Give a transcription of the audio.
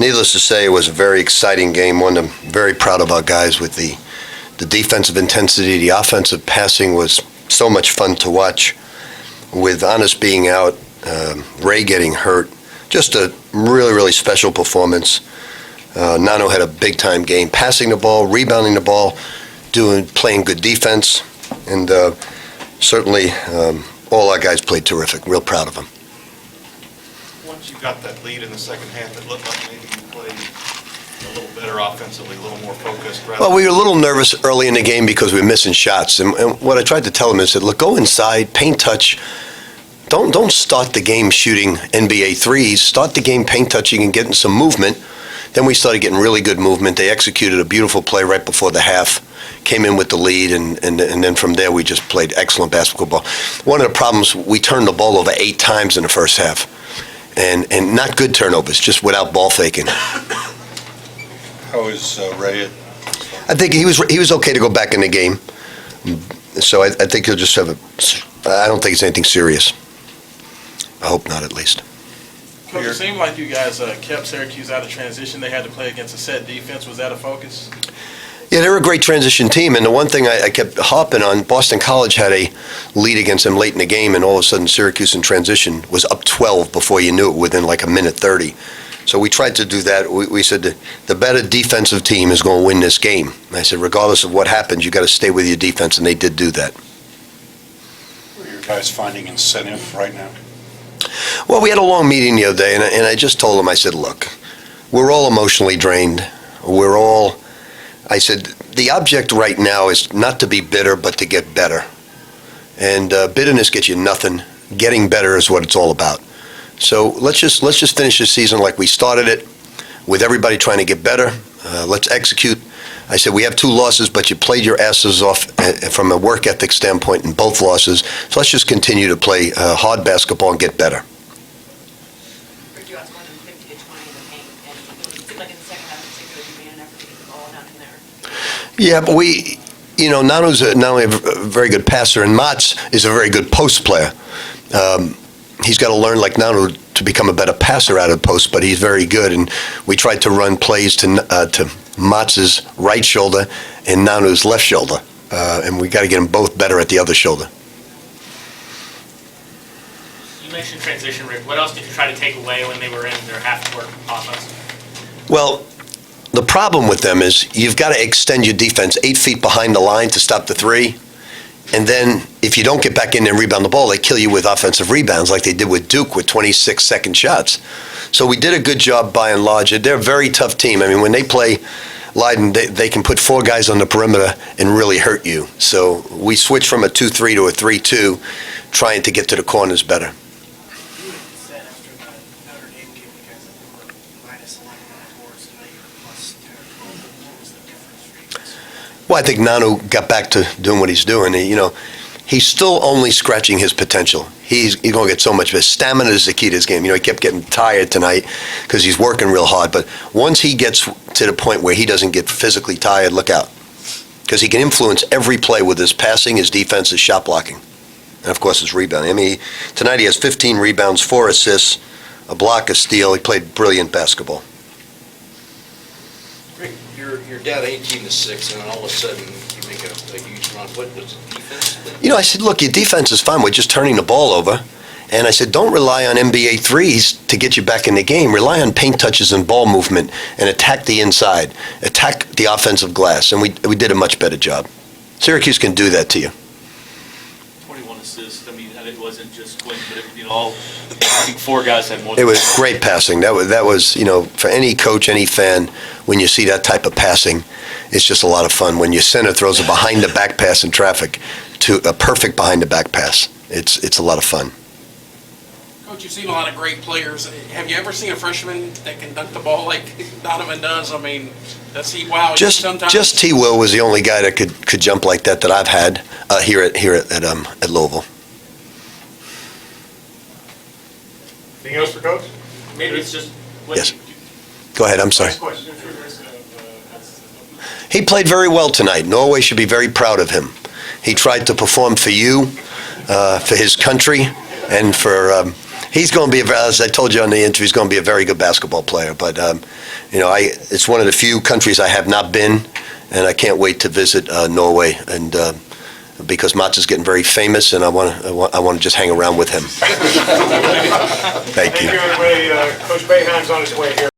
Needless to say, it was a very exciting game. One, I'm very proud of our guys with the defensive intensity. The offensive passing was so much fun to watch. With Honest being out, Ray getting hurt, just a really, really special performance. Nano had a big-time game, passing the ball, rebounding the ball, playing good defense, and certainly all our guys played terrific. Real proud of them. Once you got that lead in the second half, it looked like maybe you played a little better offensively, a little more focused. Well, we were a little nervous early in the game because we were missing shots, and what I tried to tell them is that, look, go inside, paint touch. Don't start the game shooting NBA threes. Start the game paint touching and getting some movement. Then we started getting really good movement. They executed a beautiful play right before the half, came in with the lead, and then from there we just played excellent basketball. One of the problems, we turned the ball over 8 times in the first half, and not good turnovers, just without ball faking. How is Ray? I think he was okay to go back in the game. So I think he'll just have I don't think it's anything serious. I hope not, at least. Coach, it seemed like you guys kept Syracuse out of transition. They had to play against a set defense. Was that a focus? Yeah, they were a great transition team, and the one thing I kept harping on, Boston College had a lead against them late in the game, and all of a sudden Syracuse in transition was up 12 before you knew it, within like a minute 30. So we tried to do that. We said the better defensive team is going to win this game. And I said, regardless of what happens, you got to stay with your defense, and they did do that. Where are your guys finding incentive right now? Well, we had a long meeting the other day, and I just told them, I said, look, we're all emotionally drained. I said, the object right now is not to be bitter, but to get better. And bitterness gets you nothing. Getting better is what it's all about. So let's just finish this season like we started it, with everybody trying to get better. Let's execute. I said, we have 2 losses, but you played your asses off from a work ethic standpoint in both losses. So let's just continue to play hard basketball and get better. Rick, you asked more than 50 to 20 in the paint, and it seemed like in the second half in particular you made an effort to get the ball down in there. Yeah, but Nano's not only a very good passer, and Mats is a very good post player. He's got to learn, like Nano, to become a better passer out of the post, but he's very good. And we tried to run plays to Mats's right shoulder and Nano's left shoulder. And we got to get them both better at the other shoulder. You mentioned transition, Rick. What else did you try to take away when they were in their half-court offense? Well, the problem with them is you've got to extend your defense 8 feet behind the line to stop the three. And then if you don't get back in and rebound the ball, they kill you with offensive rebounds like they did with Duke with 26-second shots. So we did a good job by and large. They're a very tough team. I mean, when they play Leiden, they can put 4 guys on the perimeter and really hurt you. So we switched from a 2-3 to a 3-2, trying to get to the corners better. You had said after the Notre Dame game, you guys were minus 11 on boards, and now you're plus 10 or 12. What was the difference for you guys? Well, I think Nanu got back to doing what he's doing. He's still only scratching his potential. He's going to get so much better. Stamina is the key to his game. He kept getting tired tonight because he's working real hard. But once he gets to the point where he doesn't get physically tired, look out. Because he can influence every play with his passing, his defense, his shot blocking. And, of course, his rebounding. I mean, tonight he has 15 rebounds, 4 assists, a block, a steal. He played brilliant basketball. Rick, you're down 18-6, and then all of a sudden you make a huge run. What was the defense? I said, look, your defense is fine. We're just turning the ball over. And I said, don't rely on NBA threes to get you back in the game. Rely on paint touches and ball movement and attack the inside. Attack the offensive glass. And we did a much better job. Syracuse can do that to you. 21 assists. I mean, it wasn't just Quinn, but I think 4 guys had more. It was great passing. That was for any coach, any fan, when you see that type of passing, it's just a lot of fun. When your center throws a behind-the-back pass in traffic to a perfect behind-the-back pass, it's a lot of fun. Coach, you've seen a lot of great players. Have you ever seen a freshman that can dunk the ball like Donovan does? I mean, does he wow you sometimes? Just T. Will was the only guy that could jump like that I've had here at Louisville. Anything else for Coach? Maybe it's just. Yes. Go ahead. I'm sorry. He played very well tonight. Norway should be very proud of him. He tried to perform for you, for his country, and for He's going to be, as I told you on the interview, he's going to be a very good basketball player. But, it's one of the few countries I have not been, and I can't wait to visit Norway, and because Mats is getting very famous, and I want to just hang around with him. Thank you. Thank you, everybody. Coach Boeheim's on his way here.